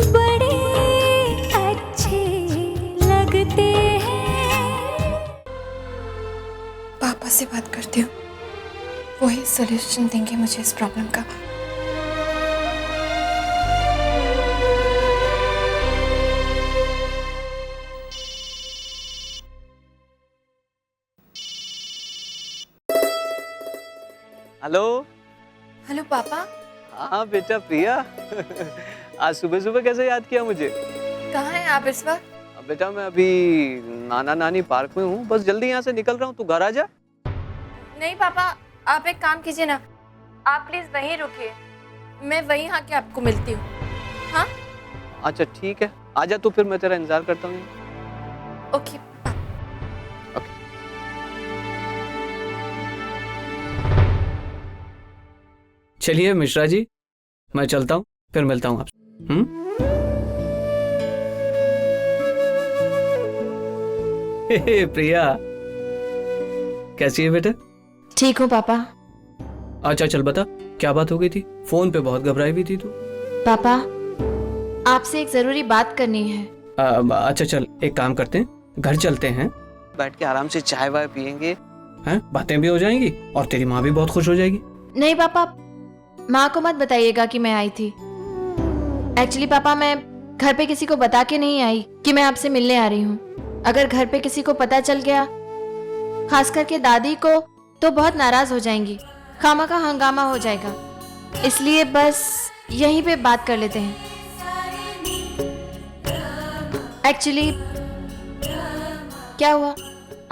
बड़े अच्छे लगते हैं। पापा से बात करती हूँ, वही सॉल्यूशन देंगे मुझे इस प्रॉब्लम का। हेलो। हेलो पापा। हाँ बेटा प्रिया आज सुबह सुबह कैसे याद किया मुझे? कहाँ हैं आप इस वक्त? अब बेटा मैं अभी नाना नानी पार्क में हूँ, बस जल्दी यहाँ से निकल रहा हूँ, तू घर आ जा। नहीं पापा, आप एक काम कीजिए ना, आप प्लीज वहीं रुकिए, मैं वहीं आके आपको मिलती हूँ। हाँ अच्छा ठीक है, आ जा तू, फिर मैं तेरा इंतजार करता हूँ। ओके। चलिए मिश्रा जी, मैं चलता हूँ, फिर मिलता हूँ आपसे। प्रिया कैसी है बेटा? ठीक हूँ पापा। अच्छा चल बता, क्या बात हो गई थी? फोन पे बहुत घबराई हुई थी तू। पापा आपसे एक जरूरी बात करनी है। अच्छा चल, एक काम करते हैं, घर चलते हैं, बैठ के आराम से चाय वाय पियेंगे, हैं, बातें भी हो जाएंगी और तेरी माँ भी बहुत खुश हो जाएगी। नहीं पापा, माँ को मत बताइएगा कि मैं आई थी। एक्चुअली पापा मैं घर पे किसी को बता के नहीं आई कि मैं आपसे मिलने आ रही हूँ। अगर घर पे किसी को पता चल गया, खास करके दादी को, तो बहुत नाराज हो जाएंगी, खामा का हंगामा हो जाएगा। इसलिए बस यहीं पे बात कर लेते हैं। एक्चुअली क्या हुआ,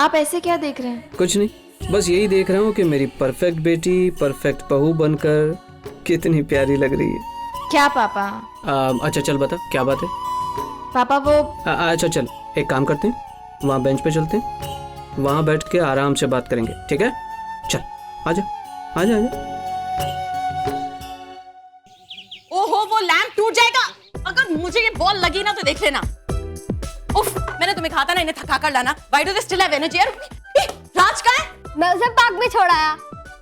आप ऐसे क्या देख रहे हैं? कुछ नहीं, बस यही देख रहा हूँ कि मेरी परफेक्ट बेटी परफेक्ट बहू बनकर कितनी प्यारी लग रही है। क्या पापा? अच्छा चल बता, क्या बात है? पापा वो अच्छा चल, एक काम करते हैं, वहाँ बेंच पे चलते हैं, वहाँ बैठ के आराम से बात करेंगे, ठीक है? चल आजा आजा आजा। ओहो, वो लैंप टूट जाएगा। अगर मुझे ये बॉल लगी ना तो देख लेना। उफ, मैंने तुम्हें कहा था ना इन्हें थका कर लाना। Why do they still have energy? राज कहाँ है? मैं उसे पार्क में छोड़ाया।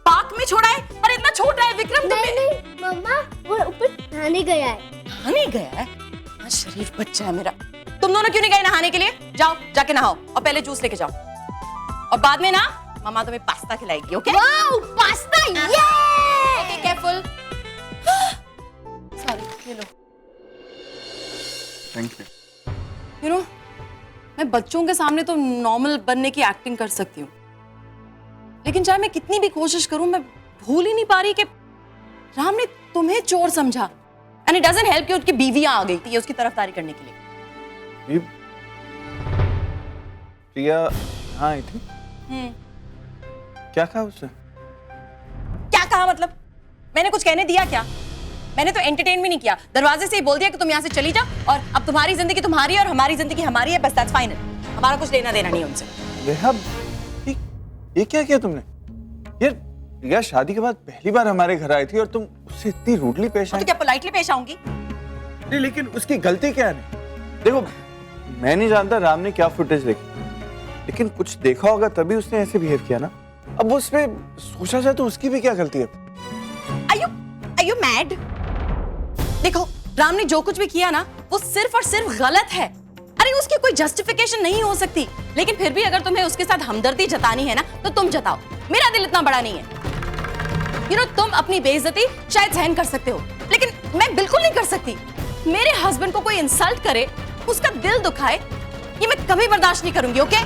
पार्क में छोड़ा है? अरे इतना छोटा है विक्रम। नहीं मम्मा, वो ऊपर नहाने गया है। नहाने गया है? हाँ, शरीफ बच्चा है मेरा। तुम दोनों क्यों नहीं गए नहाने के लिए? जाओ, जाके नहाओ और पहले जूस लेके जाओ, और बाद में ना मम्मा तुम्हें पास्ता खिलाएगी। Okay? Wow, pasta! Yay! Okay, careful. Sorry, ये लो। Thank you. यू नो, मैं बच्चों के सामने तो नॉर्मल बनने की एक्टिंग कर सकती हूँ, लेकिन चाहे मैं कितनी भी कोशिश करूं, मैं भूल ही नहीं पा रही कि राम ने तुम्हें चोर समझा। एंड इट डजंट हेल्प कि उसकी बीवियां आ गई थी उसकी तरफदारी करने के लिए। प्रिया हाँ आई थी। क्या कहा उसने? क्या कहा मतलब? मैंने कुछ कहने दिया क्या? मैंने तो एंटरटेन भी नहीं किया, दरवाजे से ही बोल दिया कि तुम यहाँ से चली जाओ और अब तुम्हारी जिंदगी तुम्हारी है और हमारी जिंदगी हमारी है, बस दैट्स फाइनल। हमारा कुछ लेना देना नहीं है उनसे। नेहा, ये क्या किया तुमने? यार प्रिया शादी के बाद पहली बार हमारे घर आई थी और तुम उससे इतनी रूडली पेश आई। तो क्या पोलाइटली पेश आऊंगी? नहीं, लेकिन उसकी गलती क्या है? देखो, मैं नहीं जानता राम ने क्या फुटेज देखी, लेकिन कुछ देखा होगा तभी उसने ऐसे बिहेव किया ना। अब उसमें सोचा जाए तो उसकी भी क्या गलती है? Are you mad? देखो, राम ने जो कुछ भी किया ना, वो सिर्फ और सिर्फ गलत है। अरे उसकी कोई जस्टिफिकेशन नहीं हो सकती, लेकिन फिर भी अगर तुम्हें उसके साथ हमदर्दी जतानी है ना, तो तुम जताओ। मेरा दिल इतना बड़ा नहीं है। यू नो, तुम अपनी बेइज्जती शायद सहन कर सकते हो, लेकिन मैं बिल्कुल नहीं कर सकती। मेरे हस्बैंड को कोई इंसल्ट करे, उसका दिल दुखाए, ये मैं कभी बर्दाश्त नहीं करूंगी। ओके?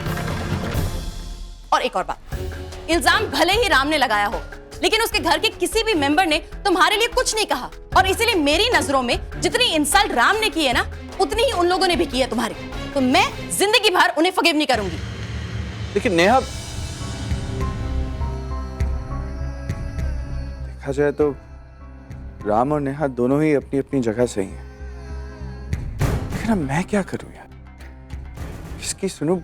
और एक और बात, इल्जाम भले ही राम ने लगाया हो, लेकिन उसके घर के किसी भी मेंबर ने तुम्हारे लिए कुछ नहीं कहा, और इसीलिए मेरी नजरों में जितनी इंसल्ट राम ने की है ना, उतनी ही उन लोगों ने भी की है तुम्हारे। तो मैं जिंदगी भर उन्हें फॉरगिव नहीं करूंगी। लेकिन नेहा, देखा जाए तो राम और नेहा दोनों ही अपनी अपनी जगह सही हैं, लेकिन अब मैं क्या करूं यार? इसकी सुनो,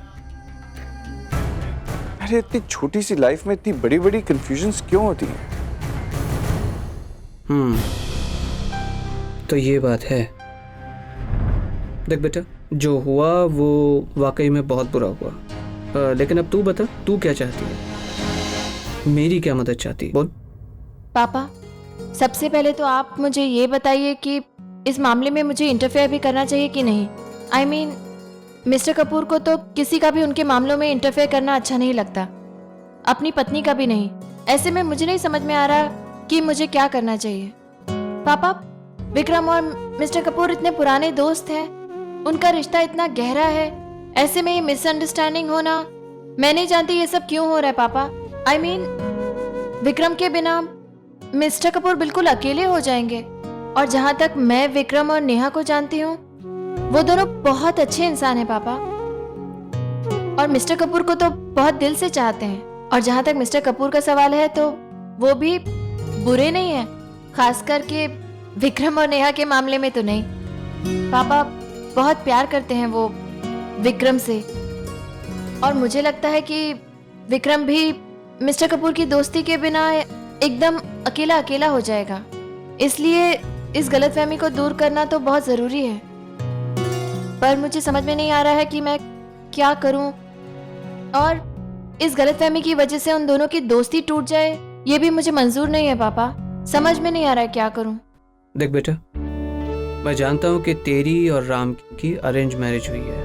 अरे इतनी छोटी सी लाइफ में इतनी बड़ी बड़ी कंफ्यूजन्स क्यों होती हैं? तो ये बात है। देख बेटा, जो हुआ वो वाकई में बहुत बुरा हुआ, लेकिन अब तू बता, तू क्या चाहती है? मेरी क्या मदद चाहती है? बोल। पापा सबसे पहले तो आप मुझे ये बताइए कि इस मामले में मुझे इंटरफेयर भी करना चाहिए कि नहीं? आई मीन मिस्टर कपूर को तो किसी का भी उनके मामलों में इंटरफेयर करना अच्छा नहीं लगता, अपनी पत्नी का भी नहीं। ऐसे में मुझे नहीं समझ में आ रहा कि मुझे क्या करना चाहिए। पापा, विक्रम और मिस्टर कपूर इतने पुराने दोस्त हैं, उनका रिश्ता इतना गहरा है, ऐसे में ये मिसअंडरस्टैंडिंग होना, मैं नहीं जानती ये सब क्यों हो रहा है पापा। आई मीन विक्रम के बिना मिस्टर कपूर बिल्कुल अकेले हो जाएंगे। और जहां तक मैं विक्रम और नेहा को जानती हूँ, वो दोनों बहुत अच्छे इंसान हैं पापा, और मिस्टर कपूर को तो बहुत दिल से चाहते हैं। और जहां तक मिस्टर कपूर का सवाल है तो वो भी बुरे नहीं है, खास करके विक्रम और नेहा के मामले में तो नहीं। पापा बहुत प्यार करते हैं वो विक्रम से, और मुझे लगता है कि विक्रम भी मिस्टर कपूर की दोस्ती के बिना एकदम अकेला अकेला हो जाएगा। इसलिए इस गलतफहमी को दूर करना तो बहुत जरूरी है, पर मुझे समझ में नहीं आ रहा है कि मैं क्या करूं, और इस गलतफहमी की वजह से उन दोनों की दोस्ती टूट जाए ये भी मुझे मंजूर नहीं है पापा। समझ में नहीं आ रहा है क्या करूं। देख बेटा, मैं जानता हूं कि तेरी और राम की अरेंज मैरिज हुई है,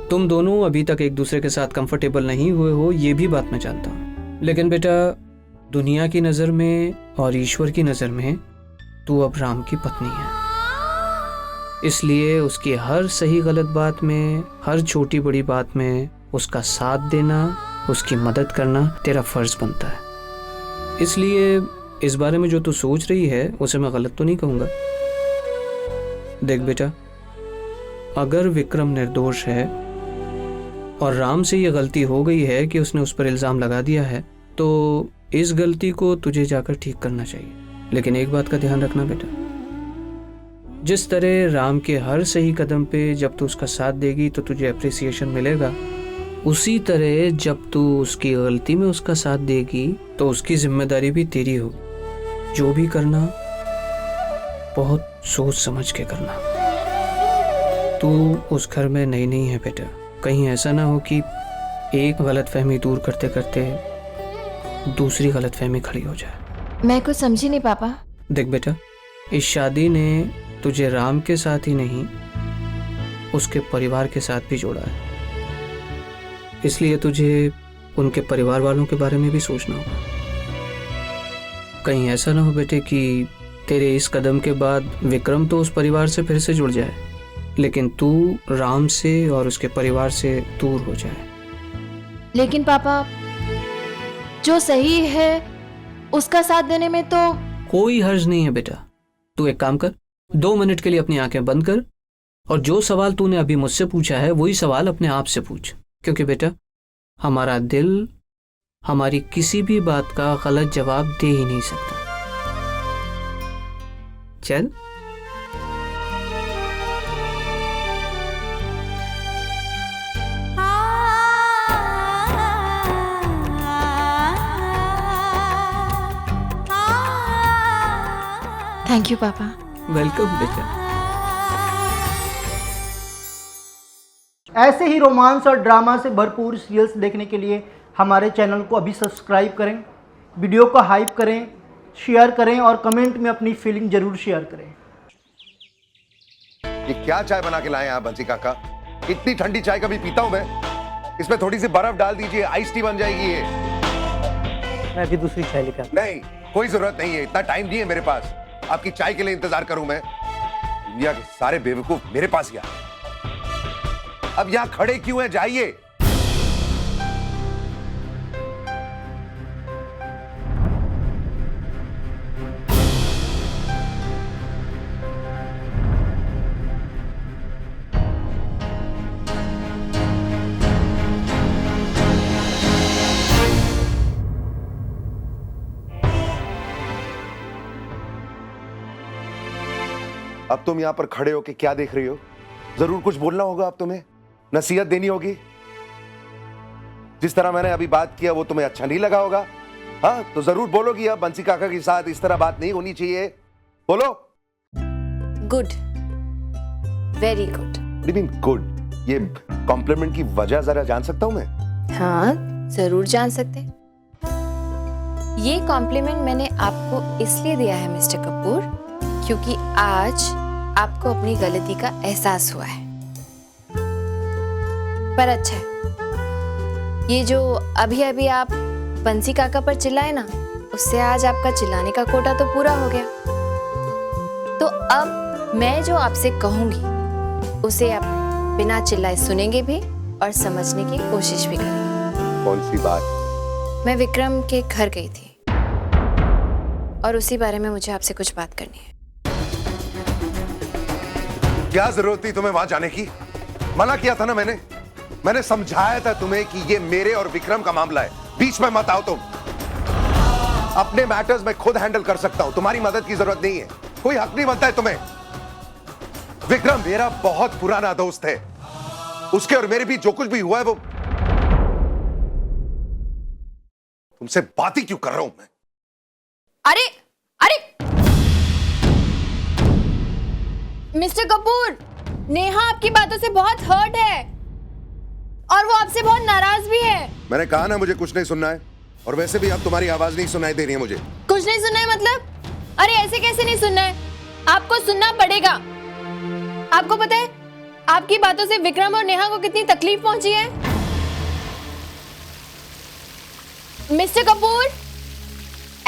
तुम दोनों अभी तक एक दूसरे के साथ कंफर्टेबल नहीं हुए हो, ये भी बात मैं जानता हूं। लेकिन बेटा, दुनिया की नज़र में और ईश्वर की नज़र में तू अब राम की पत्नी है, इसलिए उसकी हर सही गलत बात में, हर छोटी बड़ी बात में उसका साथ देना, उसकी मदद करना तेरा फर्ज बनता है। इसलिए इस बारे में जो तू सोच रही है उसे मैं गलत तो नहीं कहूँगा। देख बेटा, अगर विक्रम निर्दोष है और राम से ये गलती हो गई है कि उसने उस पर इल्ज़ाम लगा दिया है, तो इस गलती को तुझे जाकर ठीक करना चाहिए। लेकिन एक बात का ध्यान रखना बेटा, जिस तरह राम के हर सही कदम पे जब तू उसका साथ देगी तो तुझे अप्रिसिएशन मिलेगा, उसी तरह जब तू उसकी गलती में उसका साथ देगी तो उसकी जिम्मेदारी भी तेरी होगी। जो भी करना बहुत सोच समझ के करना। तू उस घर में नई नहीं है बेटा, कहीं ऐसा ना हो कि एक गलतफहमी दूर करते करते दूसरी गलतफहमी खड़ी हो जाए। मैं कुछ समझी नहीं पापा। देख बेटा, इस शादी ने तुझे राम के साथ ही नहीं उसके परिवार के साथ भी जोड़ा है, इसलिए तुझे उनके परिवार वालों के बारे में भी सोचना होगा। कहीं ऐसा ना हो बेटे कि तेरे इस कदम के बाद विक्रम तो उस परिवार से फिर से जुड़ जाए, लेकिन तू राम से और उसके परिवार से दूर हो जाए। लेकिन पापा, जो सही है उसका साथ देने में तो कोई हर्ज नहीं है बेटा। तू एक काम कर, 2 मिनट के लिए अपनी आंखें बंद कर और जो सवाल तूने अभी मुझसे पूछा है वही सवाल अपने आप से पूछ, क्योंकि बेटा हमारा दिल हमारी किसी भी बात का गलत जवाब दे ही नहीं सकता। चल। थैंक यू पापा। वेलकम बेटा। ऐसे ही रोमांस और ड्रामा से भरपूर सीरियल्स देखने के लिए हमारे चैनल को अभी सब्सक्राइब करें, वीडियो को हाइप करें, शेयर करें और कमेंट में अपनी फीलिंग जरूर शेयर करें। ये क्या चाय बना के लाए हैं आप बंसी काका? इतनी ठंडी चाय कभी पीता हूं मैं? इसमें थोड़ी सी बर्फ डाल दीजिए, आइस टी बन जाएगी ये। मैं भी दूसरी चाय लेकर। नहीं, कोई जरूरत नहीं है, इतना टाइम नहीं है मेरे पास। आपकी चाय के लिए इंतजार करूं मैं? दुनिया के सारे बेवकूफ मेरे पास ही आए। अब यहां खड़े क्यों हैं? जाइए। अब तुम यहां पर खड़े हो के क्या देख रही हो? जरूर कुछ बोलना होगा, अब तुम्हें नसीहत देनी होगी। जिस तरह मैंने अभी बात किया वो तुम्हें अच्छा नहीं लगा होगा। हाँ, तो जरूर बोलोगी अब बंसी काका के साथ इस तरह बात नहीं होनी चाहिए। बोलो। Good, very good. What do you mean good? ये कॉम्प्लीमेंट की वजह जरा जान सकता हूं मैं? हाँ, जरूर जान सकते। ये कॉम्प्लीमेंट मैंने आपको इसलिए दिया है मिस्टर कपूर क्योंकि आज आपको अपनी गलती का एहसास हुआ है। पर अच्छा है, ये जो अभी अभी आप बंसी काका पर चिल्लाए ना, उससे आज आपका चिल्लाने का कोटा तो पूरा हो गया। तो अब मैं जो आपसे कहूंगी उसे आप बिना चिल्लाए सुनेंगे भी और समझने की कोशिश भी करेंगे। कौन सी बात? मैं विक्रम के घर गई थी और उसी बारे में मुझे आपसे कुछ बात करनी है। क्या जरूरत थी तुम्हें वहां जाने की? मना किया था ना मैंने समझाया था तुम्हें कि ये मेरे और विक्रम का मामला है, बीच में मत आओ तुम। अपने मैटर्स मैं खुद हैंडल कर सकता हूं, तुम्हारी मदद की जरूरत नहीं है। कोई हक नहीं बनता है तुम्हें। विक्रम मेरा बहुत पुराना दोस्त है, उसके और मेरे बीच जो कुछ भी हुआ है वो तुमसे बात ही क्यों कर रहा हूं मैं? अरे अरे मिस्टर कपूर, नेहा आपकी बातों से बहुत हर्ट है और वो आपसे बहुत नाराज भी है। मैंने कहा ना मुझे कुछ नहीं सुनना है, और वैसे भी अब तुम्हारी आवाज नहीं सुनाई दे रही है मुझे। कुछ नहीं सुनना है मतलब? अरे ऐसे कैसे नहीं सुनना है, आपको सुनना पड़ेगा। आपको पता है आपकी बातों से विक्रम और नेहा को कितनी तकलीफ पहुंची है। मिस्टर कपूर,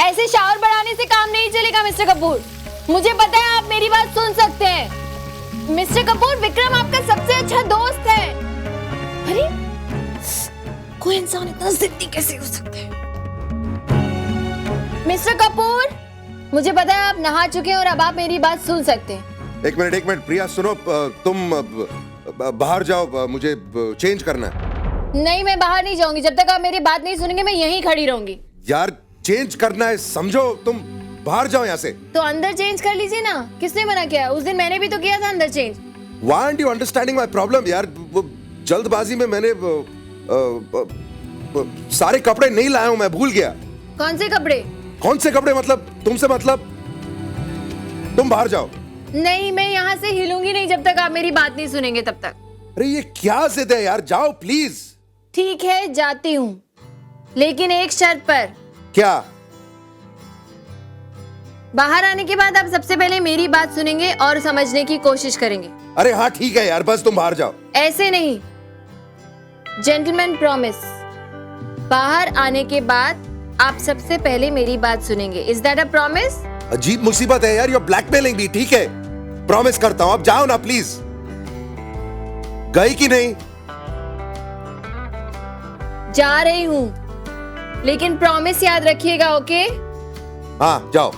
ऐसे शावर बढ़ाने से काम नहीं चलेगा। मिस्टर कपूर, मुझे पता है आप मेरी बात सुन सकते हैं। मिस्टर कपूर, विक्रम आपका सबसे अच्छा दोस्त है। अरे कोई इंसान इतना जिद्दी कैसे हो सकता है? मिस्टर कपूर, मुझे पता है आप नहा चुके हैं और अब आप मेरी बात सुन सकते हैं। एक मिनट प्रिया सुनो, तुम बाहर जाओ, मुझे चेंज करना है। नहीं, मैं बाहर नहीं जाऊंगी जब तक आप मेरी बात नहीं सुनेंगे। मैं यहीं खड़ी रहूंगी। यार चेंज करना है, समझो, तुम बाहर जाओ यहाँ से। तो अंदर चेंज कर लीजिए ना, किसने मना किया? उस दिन मैंने भी तो किया था अंदर change. Why aren't you understanding my problem यार? वो जल्दबाजी में मैंने सारे कपड़े नहीं लाया हूं, मैं भूल गया। कौन से कपड़े? कौन से कपड़े मतलब? तुमसे मतलब? तुम बाहर जाओ। नहीं, मैं यहाँ से हिलूंगी नहीं जब तक आप मेरी बात नहीं सुनेंगे तब तक। अरे ये क्या जिद है यार, जाओ प्लीज। ठीक है, जाती हूँ, लेकिन एक शर्त पर। क्या? बाहर आने के बाद आप सबसे पहले मेरी बात सुनेंगे और समझने की कोशिश करेंगे। अरे हाँ ठीक है यार, बस तुम बाहर जाओ। ऐसे नहीं, जेंटलमैन प्रॉमिस। बाहर आने के बाद आप सबसे पहले मेरी बात सुनेंगे। Is that a promise? अजीब मुसीबत है यार, ये ब्लैकमेलिंग भी। ठीक है, प्रॉमिस करता हूं, अब जाओ ना प्लीज। गई कि नहीं? जा रही हूं, लेकिन प्रॉमिस याद रखिएगा, ओके? हाँ जाओ।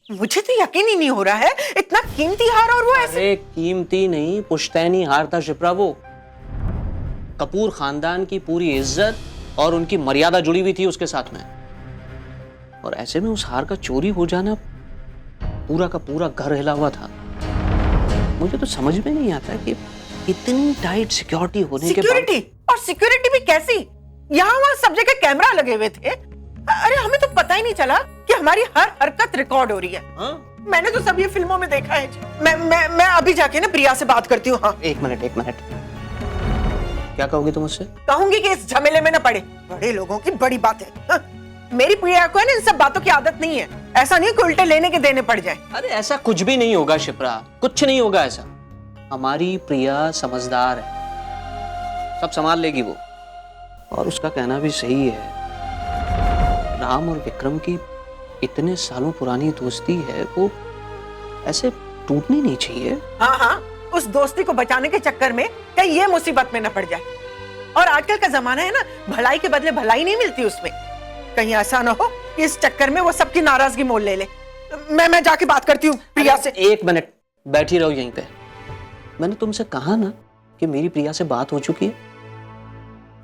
मुझे तो यकीन ही नहीं हो रहा है, इतना कीमती हार और वो ऐसे। अरे कीमती नहीं, पुश्तैनी हार था शिप्रा। वो कपूर खानदान की पूरी इज्जत और उनकी मर्यादा जुड़ी हुई थी उसके साथ में, और ऐसे में उस हार का चोरी हो जाना, पूरा का पूरा घर हिला हुआ था। मुझे तो समझ में नहीं आता कि इतनी टाइट सिक्योरिटी होने के बाद। सिक्योरिटी? और सिक्योरिटी भी कैसी? यहाँ वहाँ सब जगह कैमरा लगे हुए थे। अरे हमें तो पता ही नहीं चला कि हमारी हर हरकत रिकॉर्ड हो रही है। हाँ? मैंने तो सब ये फिल्मों में देखा है। मैं अभी जाके ना प्रिया से बात करती हूँ। हाँ एक मिनट, क्या कहोगी तुम उससे? कहूंगी कि इस झमेले में न पड़े, बड़े लोगों की बड़ी बात है। हाँ, मेरी प्रिया को है ना इन सब बातों की आदत नहीं है। ऐसा नहीं कि उल्टे लेने के देने पड़ जाए। अरे ऐसा कुछ भी नहीं होगा शिप्रा, कुछ नहीं होगा ऐसा। हमारी प्रिया समझदार है, सब संभाल लेगी वो। और उसका कहना भी सही है, राम और विक्रम की इतने सालों पुरानी दोस्ती है, वो ऐसे टूटनी नहीं चाहिए। हाँ, उस दोस्ती को बचाने के चक्कर में कहीं ये मुसीबत में न पड़ जाए। और आजकल का जमाना है ना, भलाई के बदले भलाई नहीं मिलती उसमें। कहीं ऐसा ना हो कि इस चक्कर में वो सबकी नाराजगी मोल ले ले। मैं जाके बात करती हूँ प्रिया से। एक मिनट बैठी रहो यहीं पे। मैंने तुमसे कहा ना कि मेरी प्रिया से बात हो चुकी है,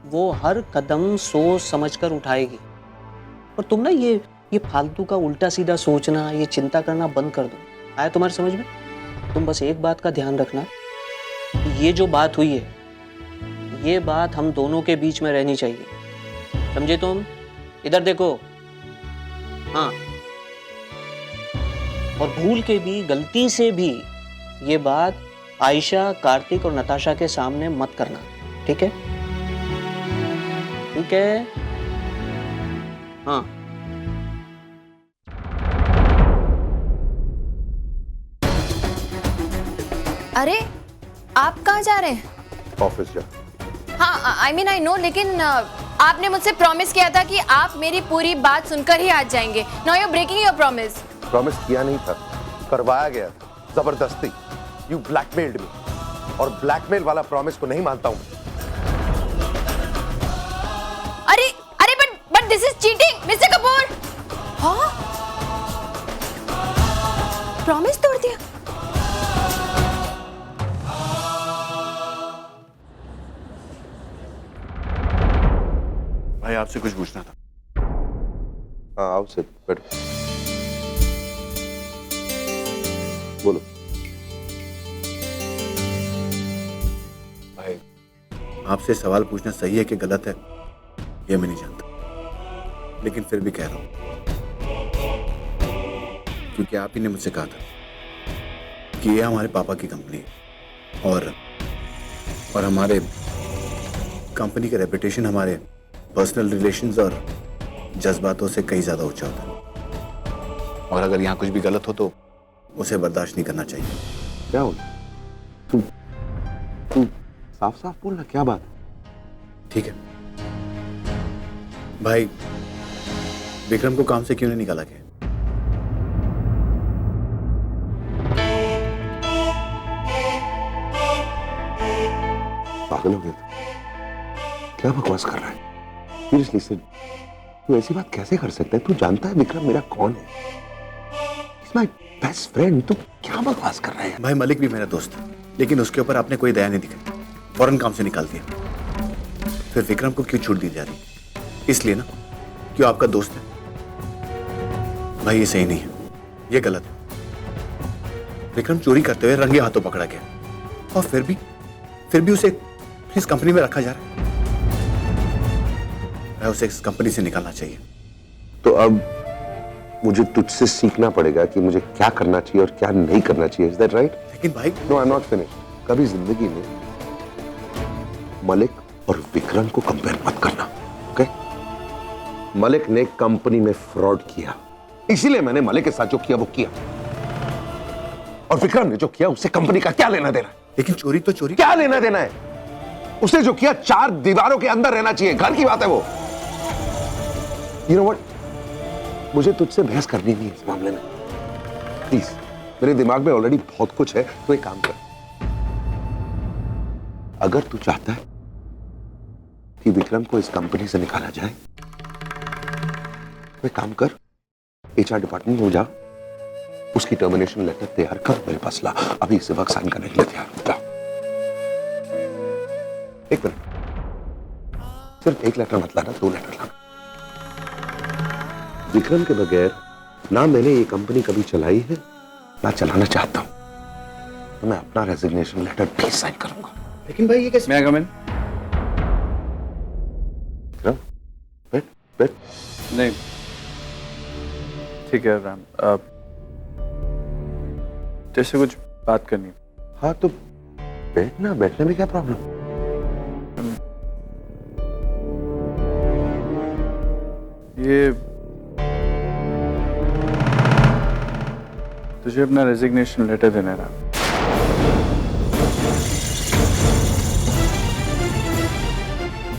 वो हर कदम सोच समझकर उठाएगी। और तुम ना ये फालतू का उल्टा सीधा सोचना, ये चिंता करना बंद कर दो। आया तुम्हारी समझ में? तुम बस एक बात का ध्यान रखना, ये जो बात हुई है, ये बात हम दोनों के बीच में रहनी चाहिए, समझे तुम? इधर देखो। हाँ, और भूल के भी, गलती से भी ये बात आयशा, कार्तिक और नताशा के सामने मत करना, ठीक है? ठीक है? हाँ अरे आप कहाँ जा रहे हैं? ऑफिस जा। हाँ आई मीन आई नो, लेकिन आपने मुझसे प्रॉमिस किया था कि आप मेरी पूरी बात सुनकर ही आज जाएंगे। Now you are breaking your promise. Promise किया नहीं था, करवाया गया था जबरदस्ती। यू ब्लैकमेल्ड मी, और ब्लैकमेल वाला प्रॉमिस को नहीं मानता हूं। अरे अरे but this is cheating mister Kapoor. हाँ प्रॉमिस तोड़ दिया। भाई आपसे कुछ पूछना था। हाँ आओ से बैठो, बोलो। भाई आपसे सवाल पूछना सही है कि गलत है ये मैं नहीं जानता, लेकिन फिर भी कह रहा हूं क्योंकि आप ही ने मुझसे कहा था कि ये हमारे पापा की कंपनी है और हमारे कंपनी का रेपुटेशन हमारे पर्सनल रिलेशंस और जज्बातों से कहीं ज्यादा ऊंचा होता है, और अगर यहाँ कुछ भी गलत हो तो उसे बर्दाश्त नहीं करना चाहिए। क्या हो तू साफ साफ बोलना, क्या बात है? ठीक है भाई, विक्रम को काम से क्यों नहीं निकाला गया? पागल हो गया? क्या बकवास कर रहा है? सीरियसली सर, तू ऐसी बात कैसे कर सकता है? तू जानता है विक्रम मेरा कौन है? He's my best friend। तू क्या बकवास कर रहा है? भाई मलिक भी मेरा दोस्त है, लेकिन उसके ऊपर आपने कोई दया नहीं दिखाई, फौरन काम से निकाल दिया। फिर विक्रम को क्यों छूट दी जा रही? इसलिए ना क्यों आपका दोस्त है। भाई ये सही नहीं है, ये गलत है। विक्रम चोरी करते हुए रंगे हाथों पकड़ा गया, और फिर भी उसे इस कंपनी में रखा जा रहा है। उसे इस कंपनी से निकालना चाहिए। तो अब मुझे तुझसे सीखना पड़ेगा कि मुझे क्या करना चाहिए और क्या नहीं करना चाहिए। Is that right? लेकिन भाई No, I'm not finished। कभी जिंदगी में मलिक और विक्रम को कंपेयर मत करना, ओके? मलिक ने कंपनी में फ्रॉड किया, इसीलिए मैंने मलिक के साथ जो किया वो किया, और विक्रम ने जो किया उससे कंपनी का क्या लेना देना? लेकिन चोरी तो चोरी। क्या लेना देना है? उसने जो किया 4 दीवारों के अंदर रहना चाहिए, घर की बात है वो। You know what? मुझे तुझसे बहस करनी नहीं है इस मामले में, प्लीज। मेरे दिमाग में ऑलरेडी बहुत कुछ है, तो एक काम कर। अगर तू चाहता है कि विक्रम को इस कंपनी से निकाला जाए, तो एक काम कर, HR डिपार्टमेंट में जा, उसकी टर्मिनेशन लेटर तैयार कर, मेरे पास ला। अभी इसे वक्त साइन करने के लिए तैयार हो। एक मिनट, सिर्फ एक लेटर मत लाना, 2 लेटर लाना। विक्रम के बगैर ना मैंने ये कंपनी कभी चलाई है, ना चलाना चाहता हूं। तो मैं अपना रेजिग्नेशन लेटर भी साइन करूंगा। लेकिन भाई ये कैसे? मैं कम इन? विक्रम, बैठ। नहीं ठीक है राम, जैसे कुछ बात करनी। हाँ तो बैठना, बैठने में क्या प्रॉब्लम? ये तुझे अपना रेजिग्नेशन लेटर देना है,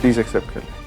प्लीज एक्सेप्ट कर ले।